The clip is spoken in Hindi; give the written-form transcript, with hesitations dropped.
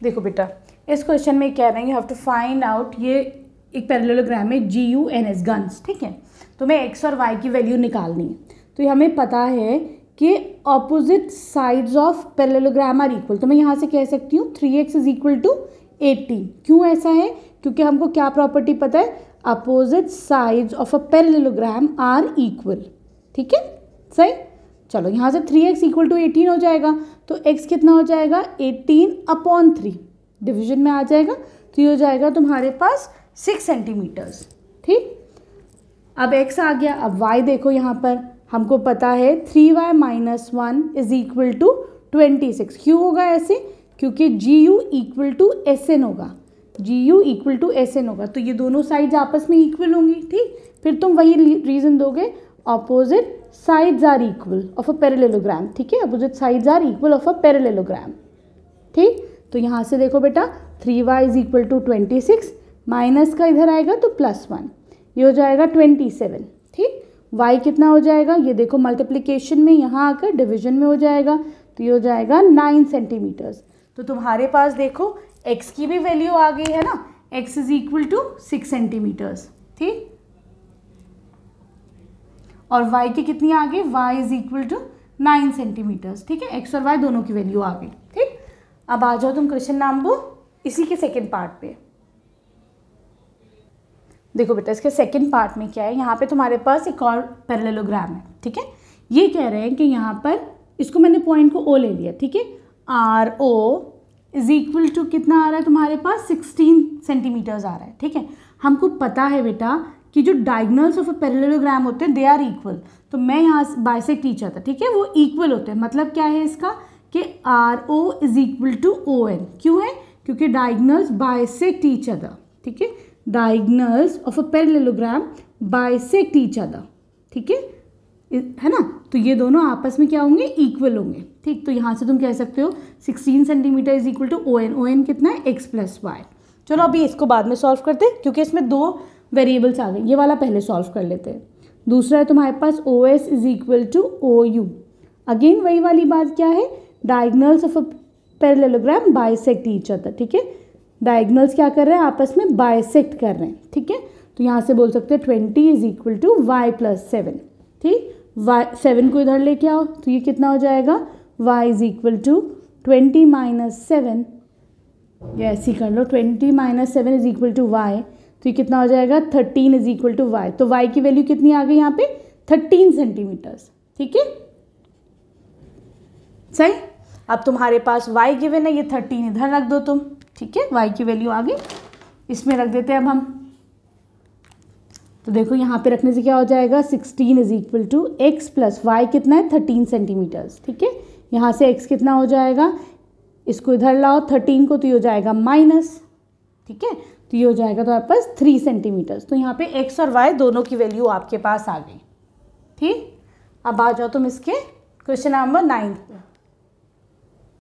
देखो बेटा, इस क्वेश्चन में कह रहे हैं you have to find out, ये एक पैरेललोग्राम है GUNS गन्स, ठीक है। तुम्हें एक्स और वाई की वैल्यू निकालनी है। तो हमें पता है कि opposite sides of parallelogram are equal, तो मैं यहाँ से कह सकती हूँ 3x इज इक्वल टू 18। क्यों ऐसा है? क्योंकि हमको क्या प्रॉपर्टी पता है, opposite sides of a parallelogram are equal, ठीक है, सही। चलो यहाँ से 3x इक्वल टू 18 हो जाएगा, तो x कितना हो जाएगा 18/3, डिवीजन में आ जाएगा, तो ये हो जाएगा तुम्हारे पास 6 सेंटीमीटर्स, ठीक। अब x आ गया, अब y देखो यहाँ पर हमको पता है 3y - 1 इज इक्वल टू 26। क्यों होगा ऐसे? क्योंकि GU इक्वल टू SN होगा, GU इक्वल टू SN होगा, तो ये दोनों साइड्स आपस में इक्वल होंगी, ठीक। फिर तुम वही रीजन दोगे, opposite sides are equal of a parallelogram, ठीक है, opposite sides are equal of a parallelogram, ठीक। तो यहाँ से देखो बेटा 3y is equal to 26, minus का इधर आएगा तो +1, ये हो जाएगा 27, ठीक। y कितना हो जाएगा, ये देखो मल्टीप्लिकेशन में यहाँ आकर डिवीजन में हो जाएगा, तो ये हो जाएगा 9 सेंटीमीटर्स। तो तुम्हारे पास देखो x की भी वैल्यू आ गई है ना, x is equal to 6 centimetres, ठीक। और y की कितनी आ गई, y is equal to 9 centimetres, ठीक है, x और y दोनों की वैल्यू आ गई, ठीक। अब आ जाओ तुम क्वेश्चन नंबर इसी के सेकेंड पार्ट पे। देखो बेटा, इसके सेकंड पार्ट में क्या है, यहाँ पे तुम्हारे पास एक और पैरेललोग्राम है, ठीक है। ये कह रहे हैं कि यहाँ पर इसको मैंने पॉइंट को O ले लिया, ठीक है, RO इज इक्वल टू कितना आ रहा है तुम्हारे पास 16 सेंटीमीटर्स आ रहा है, ठीक है। हमको पता है बेटा कि जो डायगोनल्स ऑफ अ पैरेललोग्राम होते हैं दे आर इक्वल, तो मैं यहाँ बाइसेक्ट ईच अदर, ठीक है, वो इक्वल होते हैं। मतलब क्या है इसका कि RO is equal to ON। क्यों है? क्योंकि डायगोनल्स बाइसेक्ट ईच अदर, ठीक है, diagonals of a parallelogram bisect each other, ठीक है ना। तो ये दोनों आपस में क्या होंगे, इक्वल होंगे, ठीक। तो यहाँ से तुम कह सकते हो 16 centimetre is equal to ON। ON कितना है, x + y। चलो अभी इसको बाद में सॉल्व करते हैं, क्योंकि इसमें 2 वेरिएबल्स आ गए, ये वाला पहले सॉल्व कर लेते हैं। दूसरा है तुम्हारे पास OS is equal to OU। Again वही वाली बात क्या है, diagonals of a parallelogram bisect each other, ठीक है, डायगोनल्स क्या कर रहे हैं, आपस में बाइसेक्ट कर रहे हैं, ठीक है। तो यहाँ से बोल सकते हैं 20 इज इक्वल टू y + 7, ठीक। y 7 को इधर लेके आओ, तो ये कितना हो जाएगा, y इज इक्वल टू 20 - 7, या ऐसे ही कर लो, 20 - 7 इज इक्वल टू y, तो ये कितना हो जाएगा 13 इज इक्वल टू y। तो y की वैल्यू कितनी आ गई यहाँ पे 13 सेंटीमीटर्स, ठीक है, सही। अब तुम्हारे पास y गिवन है, ये 13 इधर रख दो तुम, ठीक है, y की वैल्यू आ गई, इसमें रख देते हैं अब हम। तो देखो यहाँ पे रखने से क्या हो जाएगा, 16 is equal to x + y कितना है 13 सेंटीमीटर्स, ठीक है। यहाँ से x कितना हो जाएगा, इसको इधर लाओ 13 को, तो ये हो जाएगा माइनस, ठीक है, तो ये हो जाएगा तो आपके पास 3 सेंटीमीटर्स। तो यहाँ पे x और y दोनों की वैल्यू आपके पास आ गई, ठीक। अब आ जाओ तुम इसके क्वेश्चन नंबर 9 पे।